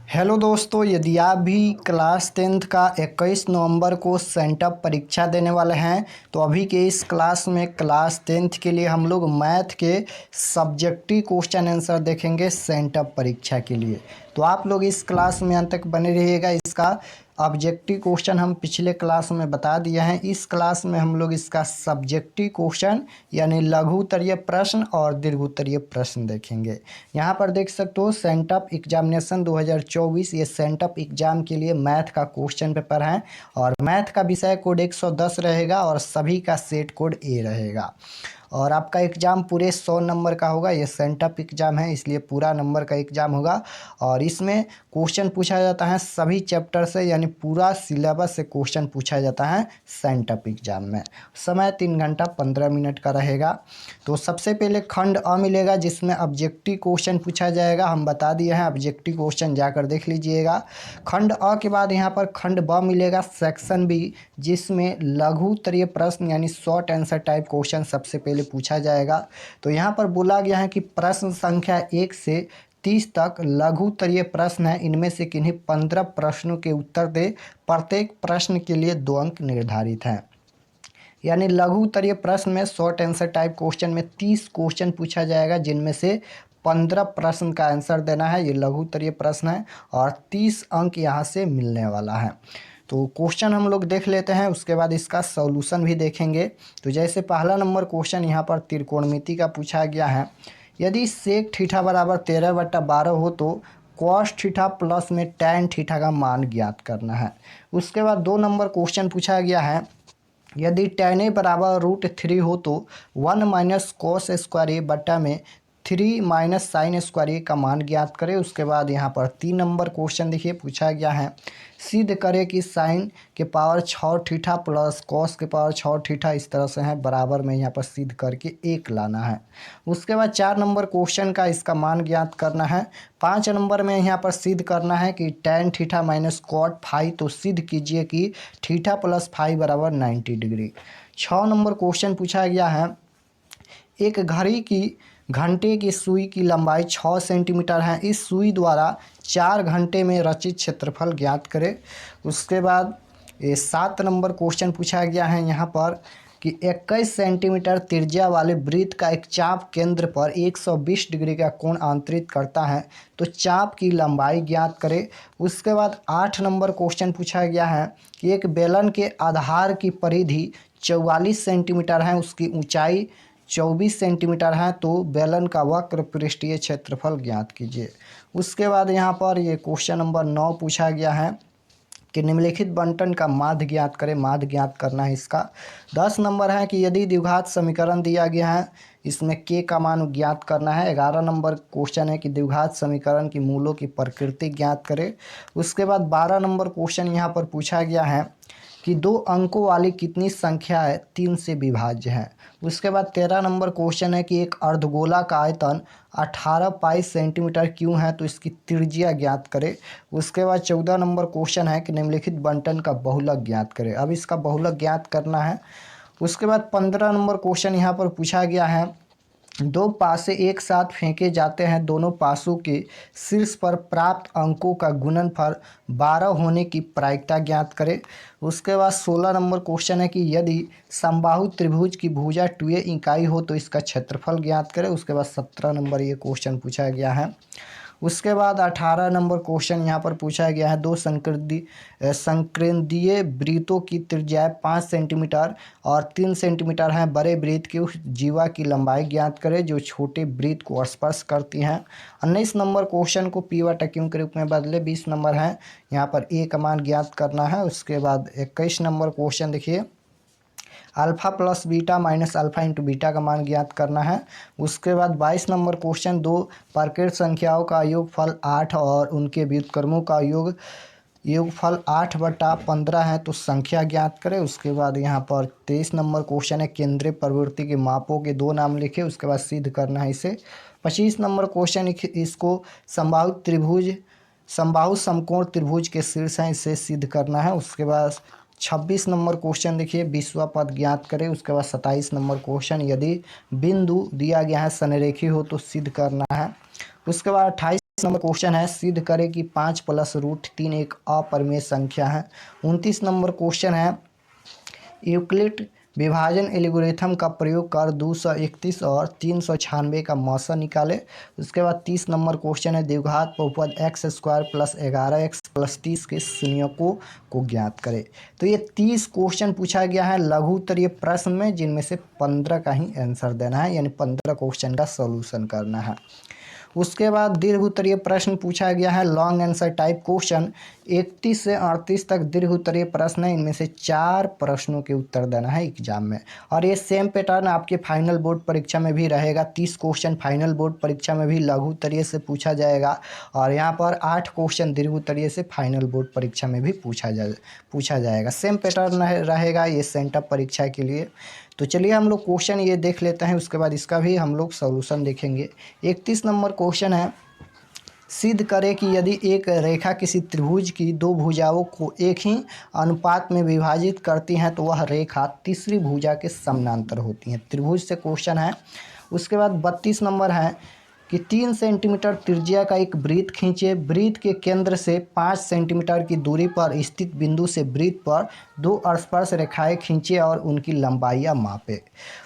Hello दोस्तों, यदि आप भी क्लास 10th का 21 नवंबर को सेंटअप परीक्षा देने वाले हैं तो अभी के इस क्लास में क्लास 10th के लिए हम लोग मैथ के सब्जेक्टिव क्वेश्चन आंसर देखेंगे सेंटअप परीक्षा के लिए। तो आप लोग इस क्लास में अंत तक बने रहिएगा। इसका ऑब्जेक्टिव क्वेश्चन हम पिछले क्लास में बता दिए हैं। इस क्लास में हम लोग इसका सब्जेक्टिव क्वेश्चन यानी लघु उत्तरीय प्रश्न और दीर्घ उत्तरीय प्रश्न देखेंगे। यहाँ पर देख सकते हो सेंटअप एग्जामिनेशन 2024, ये सेंटअप एग्जाम के लिए मैथ का क्वेश्चन पेपर है और मैथ का विषय कोड 110 रहेगा और सभी का सेट कोड ए रहेगा। और आपका एग्ज़ाम पूरे 100 नंबर का होगा। ये सेंटअप एग्ज़ाम है इसलिए पूरा नंबर का एग्ज़ाम होगा और इसमें क्वेश्चन पूछा जाता है सभी चैप्टर से, यानी पूरा सिलेबस से क्वेश्चन पूछा जाता है सेंटअप एग्ज़ाम में। समय 3 घंटा 15 मिनट का रहेगा। तो सबसे पहले खंड अ मिलेगा जिसमें ऑब्जेक्टिव क्वेश्चन पूछा जाएगा। हम बता दिए हैं ऑब्जेक्टिव क्वेश्चन, जाकर देख लीजिएगा। खंड अ के बाद यहाँ पर खंड ब मिलेगा सेक्शन बी, जिसमें लघु उत्तरीय प्रश्न यानी शॉर्ट आंसर टाइप क्वेश्चन सबसे पहले पूछा जाएगा। तो यहाँ पर बोला गया है कि प्रश्न संख्या 1 से 30 तक लघु उत्तरीय प्रश्न है, इनमें से किन्हीं 15 प्रश्नों के उत्तर दे। प्रत्येक प्रश्न के लिए 2 अंक निर्धारित हैं। यानी लघु उत्तरीय प्रश्न में शॉर्ट आंसर टाइप क्वेश्चन में 30 क्वेश्चन पूछा जाएगा, जिनमें से 15 प्रश्न का आंसर देना है। ये लघु उत्तरीय प्रश्न है और 30 अंक यहाँ से मिलने वाला है। तो क्वेश्चन हम लोग देख लेते हैं, उसके बाद इसका सॉल्यूशन भी देखेंगे। तो जैसे पहला नंबर क्वेश्चन यहाँ पर त्रिकोणमिति का पूछा गया है। यदि सेक थीटा बराबर 13/12 हो तो कॉस थीटा प्लस में टैन थीटा का मान ज्ञात करना है। उसके बाद 2 नंबर क्वेश्चन पूछा गया है। यदि tan a बराबर √3 हो तो 1 माइनस कॉस स्क्वायर ए बट्टा में 3 माइनस साइन स्क्वायर ए का मान ज्ञात करें। उसके बाद यहाँ पर 3 नंबर क्वेश्चन देखिए पूछा गया है। सिद्ध करें कि साइन के पावर 6 थीटा प्लस कॉस के पावर 6 थीटा इस तरह से है, बराबर में यहाँ पर सिद्ध करके 1 लाना है। उसके बाद 4 नंबर क्वेश्चन का इसका मान ज्ञात करना है। 5 नंबर में यहाँ पर सिद्ध करना है कि tan theta minus cot phi, तो सिद्ध कीजिए कि थीटा प्लस फाई बराबर 90 डिग्री। 6 नंबर क्वेश्चन पूछा गया है। एक घंटे की सुई की लंबाई 6 सेंटीमीटर है। इस सुई द्वारा 4 घंटे में रचित क्षेत्रफल ज्ञात करें। उसके बाद 7 नंबर क्वेश्चन पूछा गया है यहाँ पर कि 21 सेंटीमीटर त्रिज्या वाले वृत्त का एक चाप केंद्र पर 120 डिग्री का कोण आंतरित करता है, तो चाप की लंबाई ज्ञात करें। उसके बाद 8 नंबर क्वेश्चन पूछा गया है कि एक बेलन के आधार की परिधि 44 सेंटीमीटर है, उसकी ऊंचाई 24 सेंटीमीटर है, तो बेलन का वक्र पृष्ठीय क्षेत्रफल ज्ञात कीजिए। उसके बाद यहाँ पर ये क्वेश्चन नंबर 9 पूछा गया है कि निम्नलिखित बंटन का माध्य ज्ञात करें। माध्य ज्ञात करना है इसका। 10 नंबर है कि यदि द्विघात समीकरण दिया गया है, इसमें के का मान ज्ञात करना है। 11 नंबर क्वेश्चन है कि द्विघात समीकरण की मूलों की प्रकृति ज्ञात करें। उसके बाद 12 नंबर क्वेश्चन यहाँ पर पूछा गया है कि 2 अंकों वाली कितनी संख्या है 3 से विभाज्य है। उसके बाद 13 नंबर क्वेश्चन है कि एक अर्धगोला का आयतन 18 पाई सेंटीमीटर क्यों है, तो इसकी त्रिज्या ज्ञात करें। उसके बाद 14 नंबर क्वेश्चन है कि निम्नलिखित बंटन का बहुलक ज्ञात करें। अब इसका बहुलक ज्ञात करना है। उसके बाद 15 नंबर क्वेश्चन यहाँ पर पूछा गया है। 2 पासे एक साथ फेंके जाते हैं, दोनों पासों के शीर्ष पर प्राप्त अंकों का गुणनफल 12 होने की प्रायिकता ज्ञात करें। उसके बाद 16 नंबर क्वेश्चन है कि यदि समबाहु त्रिभुज की भुजा 2a इकाई हो तो इसका क्षेत्रफल ज्ञात करें। उसके बाद 17 नंबर ये क्वेश्चन पूछा गया है। उसके बाद 18 नंबर क्वेश्चन यहाँ पर पूछा गया है। 2 संकेंद्रीय वृत्तों की त्रिज्या 5 सेंटीमीटर और 3 सेंटीमीटर है। बड़े वृत्त की जीवा की लंबाई ज्ञात करें जो छोटे वृत्त को स्पर्श करती हैं। 19 नंबर क्वेश्चन को पी बटा क्यू के रूप में बदले। 20 नंबर है यहाँ पर ए का मान ज्ञात करना है। उसके बाद 21 नंबर क्वेश्चन देखिए, alpha plus beta minus alpha into beta का मान ज्ञात करना है। उसके बाद 22 नंबर क्वेश्चन, 2 प्रकृत संख्याओं का योगफल 8 और उनके व्युत्क्रमों का योगफल 8/15 है, तो संख्या ज्ञात करें। उसके बाद यहाँ पर 23 नंबर क्वेश्चन है, केंद्रीय प्रवृत्ति के मापों के 2 नाम लिखे, उसके बाद सिद्ध करना है इसे। 25 नंबर क्वेश्चन इसको समबाहु समकोण त्रिभुज के शीर्ष हैं, इसे सिद्ध करना है। उसके बाद 26 नंबर क्वेश्चन देखिए, 20वां पद ज्ञात करें। उसके बाद 27 नंबर क्वेश्चन, यदि बिंदु दिया गया है संरेखी हो तो सिद्ध करना है। उसके बाद 28 नंबर क्वेश्चन है, सिद्ध करें कि 5 + √3 एक अपरिमेय संख्या है। 29 नंबर क्वेश्चन है, यूक्लिड विभाजन एल्गोरिथम का प्रयोग कर 231 और 396 का मौसा निकाले। उसके बाद 30 नंबर क्वेश्चन है, द्विघात बहुपद x² + 11x + 30 के शून्यकों को ज्ञात करें। तो ये 30 क्वेश्चन पूछा गया है लघु उत्तरीय प्रश्न में, जिनमें से 15 का ही आंसर देना है, यानी 15 क्वेश्चन का सॉल्यूशन करना है। उसके बाद दीर्घ उत्तरीय प्रश्न पूछा गया है, लॉन्ग आंसर टाइप क्वेश्चन 31 से 38 तक दीर्घ उत्तरीय प्रश्न है, इनमें से 4 प्रश्नों के उत्तर देना है एग्जाम में। और ये सेम पैटर्न आपके फाइनल बोर्ड परीक्षा में भी रहेगा। 30 क्वेश्चन फाइनल बोर्ड परीक्षा में भी लघु उत्तरीय से पूछा जाएगा, और यहाँ पर 8 क्वेश्चन दीर्घ उत्तरीय से फाइनल बोर्ड परीक्षा में भी पूछा जाएगा। सेम पैटर्न रहेगा ये सेंटअप परीक्षा के लिए। तो चलिए हम लोग क्वेश्चन ये देख लेते हैं, उसके बाद इसका भी हम लोग सॉल्यूशन देखेंगे। 31 नंबर क्वेश्चन है, सिद्ध करें कि यदि एक रेखा किसी त्रिभुज की दो भुजाओं को एक ही अनुपात में विभाजित करती हैं तो वह रेखा तीसरी भुजा के समानांतर होती है। त्रिभुज से क्वेश्चन है। उसके बाद 32 नंबर है कि 3 सेंटीमीटर त्रिज्या का एक वृत्त खींचे। वृत्त के केंद्र से 5 सेंटीमीटर की दूरी पर स्थित बिंदु से वृत्त पर 2 स्पर्श रेखाएं खींचे और उनकी लंबाइयां मापे।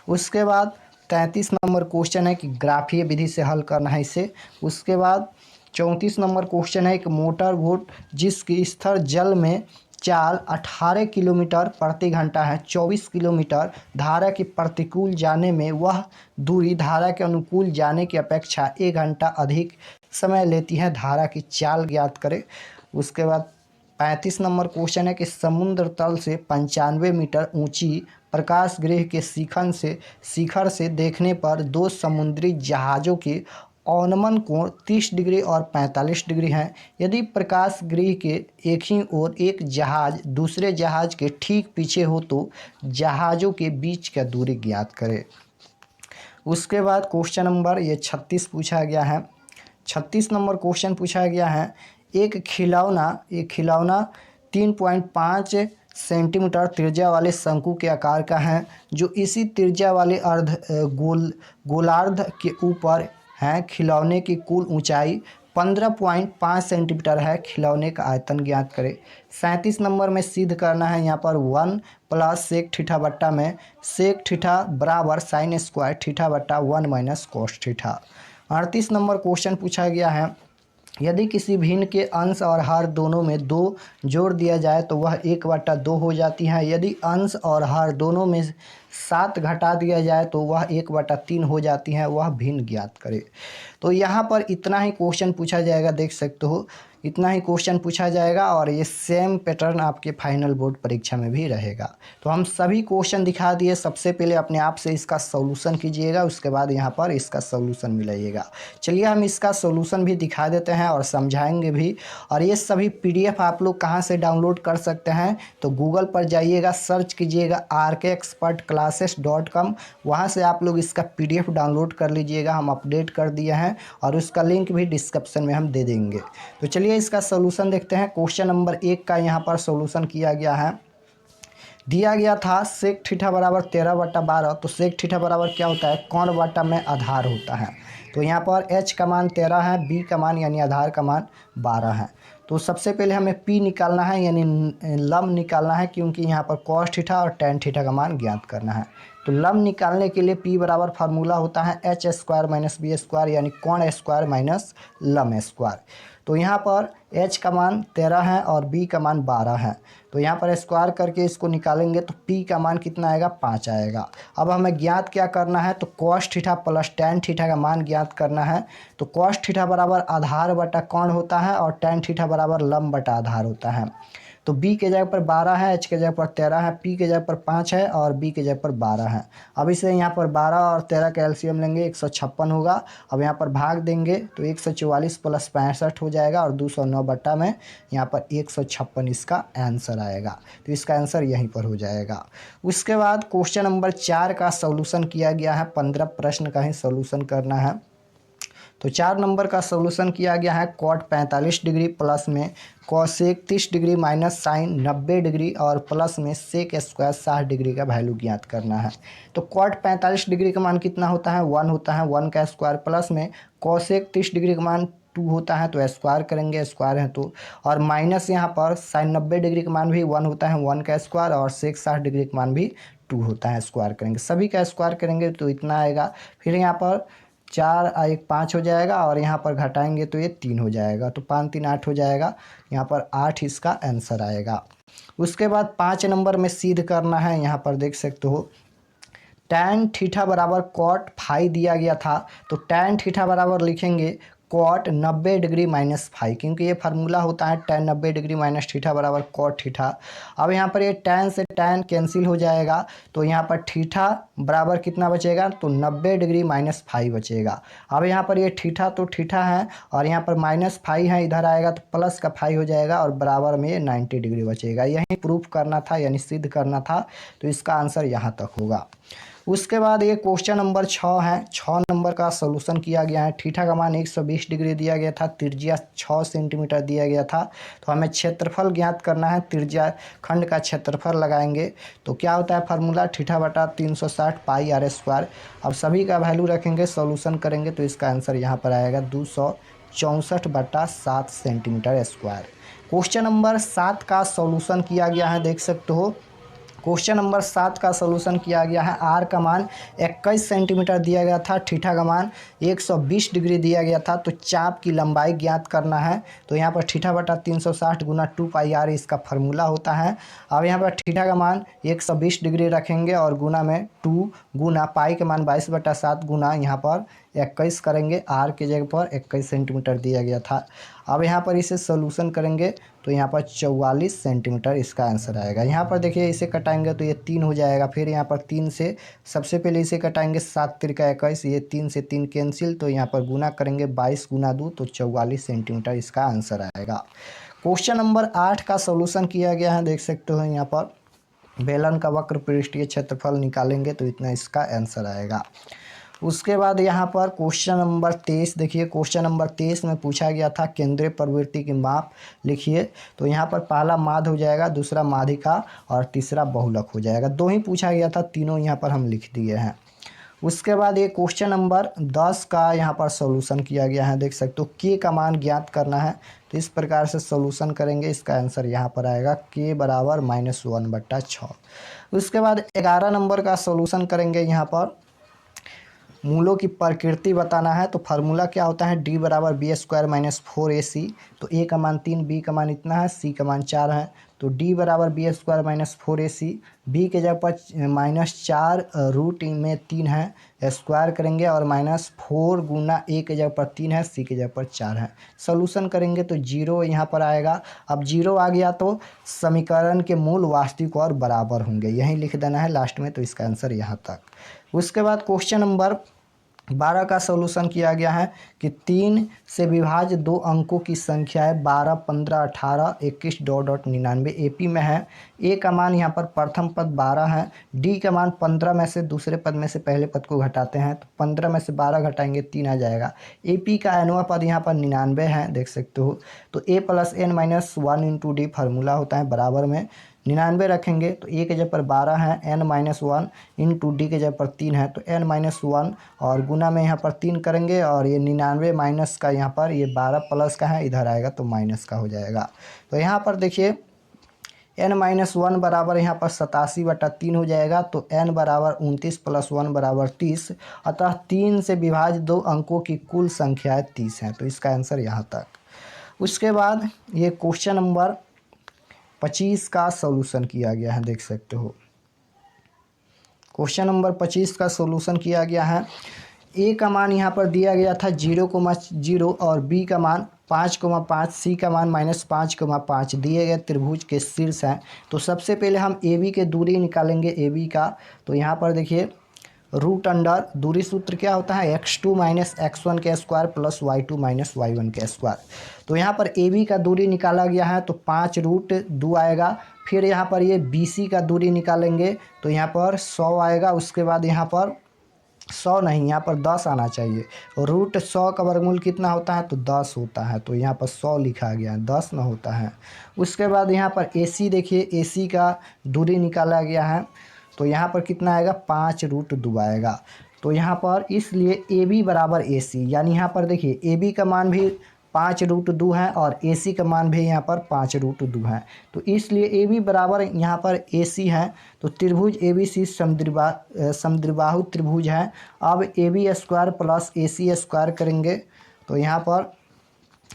उसके बाद 33 नंबर क्वेश्चन है कि ग्राफीय विधि से हल करना है इसे। उसके बाद 34 नंबर क्वेश्चन है, एक मोटर बोट जिसकी स्थिर जल में चाल 18 किलोमीटर प्रति घंटा है, 24 किलोमीटर धारा के प्रतिकूल जाने में वह दूरी धारा के अनुकूल जाने की अपेक्षा 1 घंटा अधिक समय लेती है, धारा की चाल ज्ञात करें। उसके बाद 35 नंबर क्वेश्चन है कि समुद्र तल से 95 मीटर ऊंची प्रकाश गृह के शिखर से देखने पर 2 समुद्री जहाज़ों के अवनमन कोण 30 डिग्री और 45 डिग्री हैं। यदि प्रकाश गृह के एक ही ओर एक जहाज दूसरे जहाज के ठीक पीछे हो तो जहाज़ों के बीच का दूरी ज्ञात करें। उसके बाद क्वेश्चन नंबर ये 36 पूछा गया है। 36 नंबर क्वेश्चन पूछा गया है, एक खिलौना 3.5 सेंटीमीटर त्रिज्या वाले शंकु के आकार का है, जो इसी त्रिज्या वाले गोलार्ध के ऊपर है। खिलौने की कुल ऊंचाई 15.5 सेंटीमीटर है। खिलौने का आयतन ज्ञात करें। 37 नंबर में सिद्ध करना है, यहाँ पर 1 + सेक थीटा बट्टा में सेक थीटा बराबर साइन स्क्वायर थीटा बट्टा 1 - कोस थीटा। 38 नंबर क्वेश्चन पूछा गया है, यदि किसी भिन्न के अंश और हर दोनों में 2 जोड़ दिया जाए तो वह 1/2 हो जाती है। यदि अंश और हर दोनों में 7 घटा दिया जाए तो वह 1/3 हो जाती है, वह भिन्न ज्ञात करे। तो यहाँ पर इतना ही क्वेश्चन पूछा जाएगा, देख सकते हो इतना ही क्वेश्चन पूछा जाएगा, और ये सेम पैटर्न आपके फाइनल बोर्ड परीक्षा में भी रहेगा। तो हम सभी क्वेश्चन दिखा दिए। सबसे पहले अपने आप से इसका सॉल्यूशन कीजिएगा, उसके बाद यहाँ पर इसका सॉल्यूशन मिलाइएगा। चलिए हम इसका सॉल्यूशन भी दिखा देते हैं और समझाएंगे भी। और ये सभी PDF आप लोग कहाँ से डाउनलोड कर सकते हैं, तो गूगल पर जाइएगा, सर्च कीजिएगा rkexpertclasses.com, वहाँ से आप लोग इसका PDF डाउनलोड कर लीजिएगा। हम अपडेट कर दिए हैं और उसका लिंक भी डिस्क्रिप्शन में हम दे देंगे। तो चलिए इसका सॉल्यूशन देखते हैं। क्वेश्चन नंबर 1 का यहाँ पर सॉल्यूशन किया गया है। दिया गया था सेक थीटा बराबर 13/12, तो सेक थीटा बराबर क्या होता है, कोण बटा में आधार होता है। तो यहाँ पर h का मान 13 है, b का मान यानी आधार का मान 12 है। तो सबसे पहले हमें p निकालना है, यानी लंब निकालना है, क्योंकि यहाँ पर कॉस थीटा और टेन थीटा का मान ज्ञात करना है। तो लंब निकालने के लिए p बराबर फार्मूला होता है h² - b स्क्वायर, यानी कोण स्क्वायर माइनस लंब स्क्वायर। तो यहाँ पर h का मान 13 है और b का मान 12 है। तो यहाँ पर स्क्वायर करके इसको निकालेंगे तो p का मान कितना आएगा, 5 आएगा। अब हमें ज्ञात क्या करना है, तो cos theta plus tan theta का मान ज्ञात करना है। तो cos थीटा बराबर आधार बटा कोण होता है और tan थीटा बराबर लंब बटा आधार होता है। तो b के जगह पर 12 है, h के जगह पर 13 है, p के जगह पर 5 है और b के जगह पर 12 है। अब इसे यहाँ पर 12 और 13 का एलसीएम लेंगे, 156 होगा। अब यहाँ पर भाग देंगे तो 144 + 65 हो जाएगा, और 209 बट्टा में यहाँ पर 156 इसका आंसर आएगा। तो इसका आंसर यहीं पर हो जाएगा। उसके बाद क्वेश्चन नंबर 4 का सॉल्यूशन किया गया है। 15 प्रश्न का ही सॉल्यूशन करना है। तो 4 नंबर का सॉल्यूशन किया गया है, कॉट 45 डिग्री प्लस में cosec 30 degree minus sine 90 degree और प्लस में सेक स्क्वायर 60 डिग्री का वैल्यू ज्ञात करना है। तो कॉट 45 डिग्री का मान कितना होता है, 1 होता है, 1 का स्क्वायर प्लस में कॉसेक 30 डिग्री का मान 2 होता है तो स्क्वायर करेंगे, स्क्वायर है तो, और माइनस यहाँ पर साइन 90 डिग्री का मान भी 1 होता है, 1 का स्क्वायर, और सेक 60 डिग्री का मान भी 2 होता है, स्क्वायर करेंगे, सभी का स्क्वायर करेंगे तो इतना आएगा। फिर यहाँ पर 4 1 5 हो जाएगा, और यहाँ पर घटाएंगे तो ये 3 हो जाएगा, तो 5 3 8 हो जाएगा, यहाँ पर 8 इसका आंसर आएगा। उसके बाद 5 नंबर में सिद्ध करना है। यहाँ पर देख सकते हो tan थीटा बराबर कॉट फाई दिया गया था, तो tan थीटा बराबर लिखेंगे कॉट 90 डिग्री माइनस फाई, क्योंकि ये फार्मूला होता है tan 90 डिग्री माइनस थीटा बराबर कॉट थीटा। अब यहाँ पर ये tan से tan कैंसिल हो जाएगा, तो यहाँ पर थीटा बराबर कितना बचेगा, तो 90 डिग्री माइनस फाई बचेगा। अब यहाँ पर ये थीटा तो थीटा है, और यहाँ पर माइनस फाई है, इधर आएगा तो प्लस का फाई हो जाएगा, और बराबर में 90 डिग्री बचेगा। यही प्रूफ करना था, यानी सिद्ध करना था, तो इसका आंसर यहाँ तक होगा। उसके बाद ये क्वेश्चन नंबर 6 है। 6 नंबर का सॉल्यूशन किया गया है। थीटा का मान 120 डिग्री दिया गया था, त्रिज्या 6 सेंटीमीटर दिया गया था, तो हमें क्षेत्रफल ज्ञात करना है। त्रिज्या खंड का क्षेत्रफल लगाएंगे तो क्या होता है फार्मूला, थीटा बटा 360 पाई आर स्क्वायर। अब सभी का वैल्यू रखेंगे, सॉल्यूशन करेंगे तो इसका आंसर यहाँ पर आएगा 264/7 सेंटीमीटर स्क्वायर। क्वेश्चन नंबर 7 का सॉल्यूशन किया गया है, देख सकते हो। क्वेश्चन नंबर 7 का सॉल्यूशन किया गया है। आर का मान 21 सेंटीमीटर दिया गया था, थीटा का मान 120 डिग्री दिया गया था, तो चाप की लंबाई ज्ञात करना है। तो यहाँ पर थीटा बटा 360 गुना 2 पाई आर इसका फार्मूला होता है। अब यहाँ पर थीटा का मान 120 डिग्री रखेंगे, और गुना में 2 गुना पाई के मान 22/7 गुना यहाँ पर 21 करेंगे, आर के जगह पर 21 सेंटीमीटर दिया गया था। अब यहाँ पर इसे सोल्यूशन करेंगे तो यहाँ पर 44 सेंटीमीटर इसका आंसर आएगा। यहाँ पर देखिए इसे कटाएंगे तो ये 3 हो जाएगा, फिर यहाँ पर 3 से सबसे पहले इसे कटाएंगे, 7 त्रिका 21, ये 3 से 3 कैंसिल, तो यहाँ पर गुना करेंगे 22 गुना 2, तो 44 सेंटीमीटर इसका आंसर आएगा। क्वेश्चन नंबर 8 का सोल्यूशन किया गया है, देख सकते हो। यहाँ पर बेलन का वक्र पृष्ठीय क्षेत्रफल निकालेंगे तो इतना इसका आंसर आएगा। उसके बाद यहाँ पर क्वेश्चन नंबर 23 देखिए। क्वेश्चन नंबर 23 में पूछा गया था केंद्रीय प्रवृत्ति की माप लिखिए, तो यहाँ पर पहला माध्य हो जाएगा, दूसरा माध्यिका, और तीसरा बहुलक हो जाएगा। 2 ही पूछा गया था, तीनों यहाँ पर हम लिख दिए हैं। उसके बाद ये क्वेश्चन नंबर 10 का यहाँ पर सॉल्यूशन किया गया है, देख सकते हो। के का मान ज्ञात करना है, तो इस प्रकार से सॉल्यूशन करेंगे, इसका आंसर यहाँ पर आएगा के बराबर -1/6। उसके बाद 11 नंबर का सॉल्यूशन करेंगे। यहाँ पर मूलों की प्रकृति बताना है, तो फार्मूला क्या होता है, डी बराबर बी स्क्वायर माइनस 4ac। तो ए का मान 3, बी का मान इतना है, सी का मान 4 है, तो डी बराबर B square minus 4ac। B के जगह पर -4 रूट में 3 है, स्क्वायर करेंगे, और -4 गुना ए के जगह पर 3 है, सी के जगह पर 4 है। सोल्यूशन करेंगे तो 0 यहाँ पर आएगा। अब 0 आ गया तो समीकरण के मूल वास्तविक और बराबर होंगे, यही लिख देना है लास्ट में, तो इसका आंसर यहाँ तक। उसके बाद क्वेश्चन नंबर 12 का सॉल्यूशन किया गया है कि 3 से विभाज्य 2 अंकों की संख्या है 12, 15, 18, 21.99 एपी में है। ए का मान यहाँ पर प्रथम पद 12 है, डी का मान 15 में से दूसरे पद में से पहले पद को घटाते हैं, तो 15 में से 12 घटाएंगे 3 आ जाएगा। एपी का nवां पद यहाँ पर 99 है, देख सकते हो। तो a + n-1 into D formula होता है, बराबर में 99 रखेंगे, तो ए के जगह पर 12 है, n-1 इंटू डी के जगह पर 3 है, तो n-1 और गुना में यहाँ पर 3 करेंगे, और ये 99 माइनस का यहाँ पर ये 12 प्लस का है, इधर आएगा तो माइनस का हो जाएगा। तो यहाँ पर देखिए n-1 बराबर यहाँ पर 87/3 हो जाएगा, तो n बराबर 29 + 1 बराबर 30, अतः 3 से विभाज्य 2 अंकों की कुल संख्या 30 है, तो इसका आंसर यहाँ तक। उसके बाद ये क्वेश्चन नंबर 25 का सॉल्यूशन किया गया है, देख सकते हो। क्वेश्चन नंबर 25 का सॉल्यूशन किया गया है। ए का मान यहाँ पर दिया गया था 0,0 और बी का मान 5,5, सी का मान -5,5 दिए गए त्रिभुज के शीर्ष हैं। तो सबसे पहले हम ए बी के दूरी निकालेंगे, ए बी का। तो यहाँ पर देखिए रूट अंडर दूरी सूत्र क्या होता है, x2 - x1 के स्क्वायर प्लस y2 - y1 के स्क्वायर। तो यहाँ पर ए बी का दूरी निकाला गया है, तो 5√2 आएगा। फिर यहाँ पर ये बी सी का दूरी निकालेंगे, तो यहाँ पर 100 आएगा। उसके बाद यहाँ पर 100 नहीं, यहाँ पर 10 आना चाहिए। √100 का वर्गमूल कितना होता है, तो 10 होता है, तो यहाँ पर 100 लिखा गया है, 10 ना होता है। उसके बाद यहाँ पर ए सी देखिए, ए सी का दूरी निकाला गया है, तो यहाँ पर कितना आएगा, 5√2 आएगा। तो यहाँ पर इसलिए ए बी बराबर ए सी, यानी यहाँ पर देखिए ए बी का मान भी 5√2 है और AC का मान भी यहाँ पर 5√2 है। तो इसलिए AB बराबर यहाँ पर AC है। तो त्रिभुज ABC समद्विबाहु त्रिभुज है। अब AB² प्लस AC² करेंगे तो यहाँ पर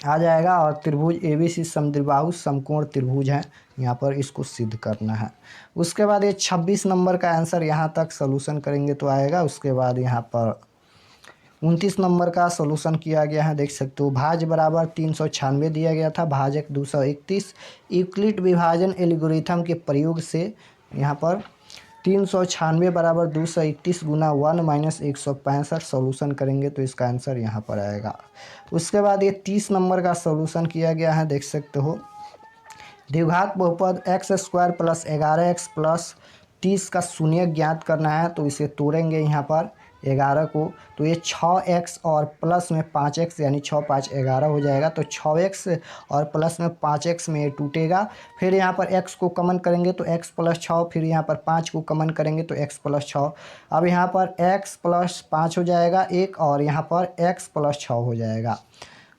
आ जाएगा और त्रिभुज ABC समद्विबाहु समकोण त्रिभुज है। यहाँ पर इसको सिद्ध करना है। उसके बाद ये 26 नंबर का आंसर यहाँ तक सॉल्यूशन करेंगे तो आएगा। उसके बाद यहाँ पर 29 नंबर का सॉल्यूशन किया गया है, देख सकते हो। भाज्य बराबर 396 दिया गया था, भाजक 231। यूक्लिड विभाजन एल्गोरिथम के प्रयोग से यहाँ पर 396 बराबर 231 गुना 1 माइनस 165 सॉल्यूशन करेंगे तो इसका आंसर यहाँ पर आएगा। उसके बाद ये 30 नंबर का सॉल्यूशन किया गया है, देख सकते हो। द्विघात बहुपद x² प्लस 11x प्लस 30 का शून्य ज्ञात करना है तो इसे तोड़ेंगे यहाँ पर 11 को। तो ये 6x और प्लस में 5x यानी 6 5 11 हो जाएगा। तो 6x और प्लस में 5x में ये टूटेगा। फिर यहाँ पर x को कॉमन करेंगे तो x प्लस 6, फिर यहाँ पर 5 को कॉमन करेंगे तो x प्लस 6। अब यहाँ पर x प्लस 5 हो जाएगा 1 और यहाँ पर x प्लस 6 हो जाएगा।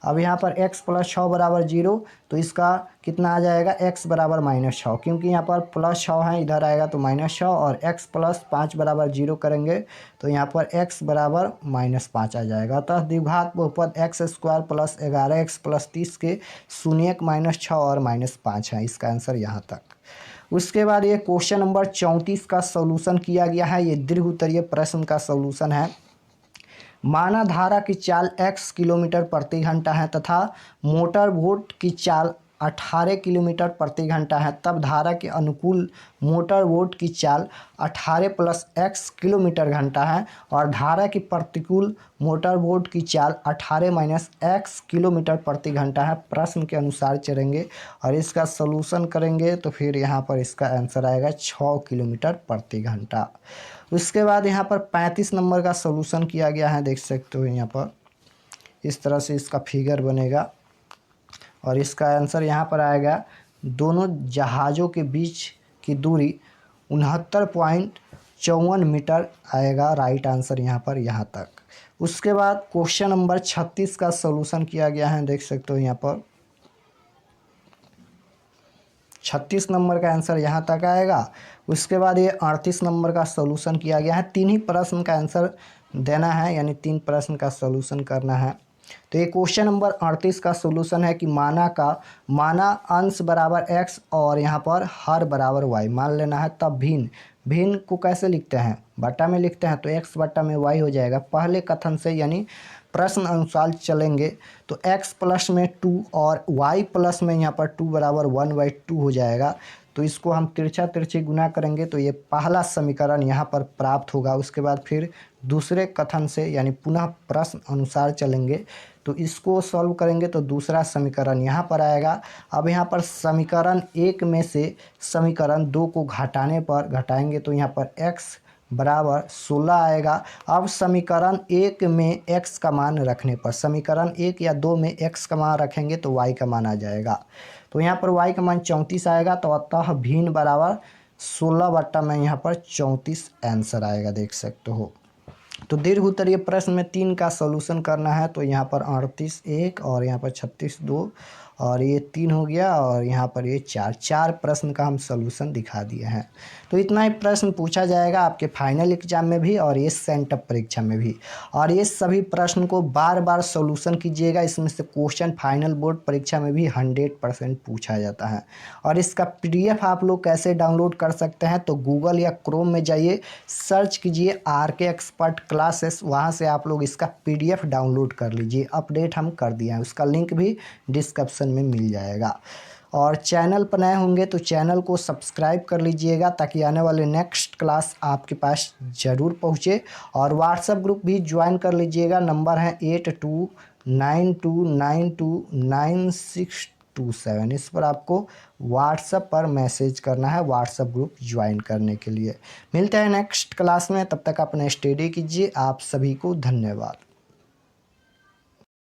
अब यहाँ पर x प्लस 6 बराबर 0 तो इसका कितना आ जाएगा, x बराबर -6, क्योंकि यहाँ पर प्लस 6 है, इधर आएगा तो -6 और x प्लस 5 बराबर 0 करेंगे तो यहाँ पर x बराबर -5 आ जाएगा। अतः द्विघात बहुपद x² प्लस 11x प्लस 30 के शून्यक -6 और -5 है। इसका आंसर यहाँ तक। उसके बाद ये क्वेश्चन नंबर 34 का सॉल्यूशन किया गया है। ये दीर्घ-उत्तरीय प्रश्न का सॉल्यूशन है। माना धारा की चाल x किलोमीटर प्रति घंटा है तथा मोटर बोट की चाल 18 किलोमीटर प्रति घंटा है, तब धारा के अनुकूल मोटर बोट की चाल 18 प्लस x किलोमीटर घंटा है और धारा की प्रतिकूल मोटर बोट की चाल 18 माइनस x किलोमीटर प्रति घंटा है। प्रश्न के अनुसार चलेंगे और इसका सॉल्यूशन करेंगे तो फिर यहाँ पर इसका आंसर आएगा 6 किलोमीटर प्रति घंटा। उसके बाद यहाँ पर 35 नंबर का सॉल्यूशन किया गया है, देख सकते हो। यहाँ पर इस तरह से इसका फिगर बनेगा और इसका आंसर यहाँ पर आएगा। दोनों जहाज़ों के बीच की दूरी 69.54 मीटर आएगा। राइट आंसर यहाँ पर यहाँ तक। उसके बाद क्वेश्चन नंबर 36 का सॉल्यूशन किया गया है, देख सकते हो। यहाँ पर 36 नंबर का आंसर यहाँ तक आएगा। उसके बाद ये 38 नंबर का सॉल्यूशन किया गया है। 3 ही प्रश्न का आंसर देना है, यानी 3 प्रश्न का सॉल्यूशन करना है। तो ये क्वेश्चन नंबर 38 का सॉल्यूशन है कि माना अंश बराबर x और यहाँ पर हर बराबर y मान लेना है। तब भिन्न को कैसे लिखते हैं, बटा में लिखते हैं, तो x बटा में y हो जाएगा। पहले कथन से यानी प्रश्न अनुसार चलेंगे तो x प्लस में 2 और y प्लस में यहाँ पर 2 बराबर 1/2 हो जाएगा। तो इसको हम तिरछी गुना करेंगे तो ये पहला समीकरण यहाँ पर प्राप्त होगा। उसके बाद फिर दूसरे कथन से यानी पुनः प्रश्न अनुसार चलेंगे तो इसको सॉल्व करेंगे तो दूसरा समीकरण यहाँ पर आएगा। अब यहाँ पर समीकरण 1 में से समीकरण 2 को घटाएंगे तो यहाँ पर x बराबर 16 आएगा। अब समीकरण 1 में x का मान रखने पर, समीकरण 1 या 2 में x का मान रखेंगे तो y का मान आ जाएगा। तो यहाँ पर y का मान 34 आएगा। तो अतः भिन्न बराबर 16 बट्टा में यहाँ पर 34 आंसर आएगा, देख सकते हो। तो दीर्घ उत्तरीय प्रश्न में 3 का सॉल्यूशन करना है। तो यहाँ पर 38 1 और यहाँ पर 36 2 और ये 3 हो गया और यहाँ पर ये 4 प्रश्न का हम सॉल्यूशन दिखा दिए हैं। तो इतना ही प्रश्न पूछा जाएगा आपके फाइनल एग्जाम में भी और ये सेंटअप परीक्षा में भी। और ये सभी प्रश्न को बार बार सॉल्यूशन कीजिएगा। इसमें से क्वेश्चन फाइनल बोर्ड परीक्षा में भी 100% पूछा जाता है। और इसका PDF आप लोग कैसे डाउनलोड कर सकते हैं, तो गूगल या क्रोम में जाइए, सर्च कीजिए RK एक्सपर्ट क्लासेस, वहाँ से आप लोग इसका PDF डाउनलोड कर लीजिए। अपडेट हम कर दिए हैं, उसका लिंक भी डिस्क्रिप्शन में मिल जाएगा। और चैनल पर नए होंगे तो चैनल को सब्सक्राइब कर लीजिएगा ताकि आने वाले नेक्स्ट क्लास आपके पास ज़रूर पहुँचे। और व्हाट्सएप ग्रुप भी ज्वाइन कर लीजिएगा। नंबर है 8292929627। इस पर आपको व्हाट्सएप पर मैसेज करना है व्हाट्सएप ग्रुप ज्वाइन करने के लिए। मिलते हैं नेक्स्ट क्लास में, तब तक अपने स्टडी कीजिए। आप सभी को धन्यवाद।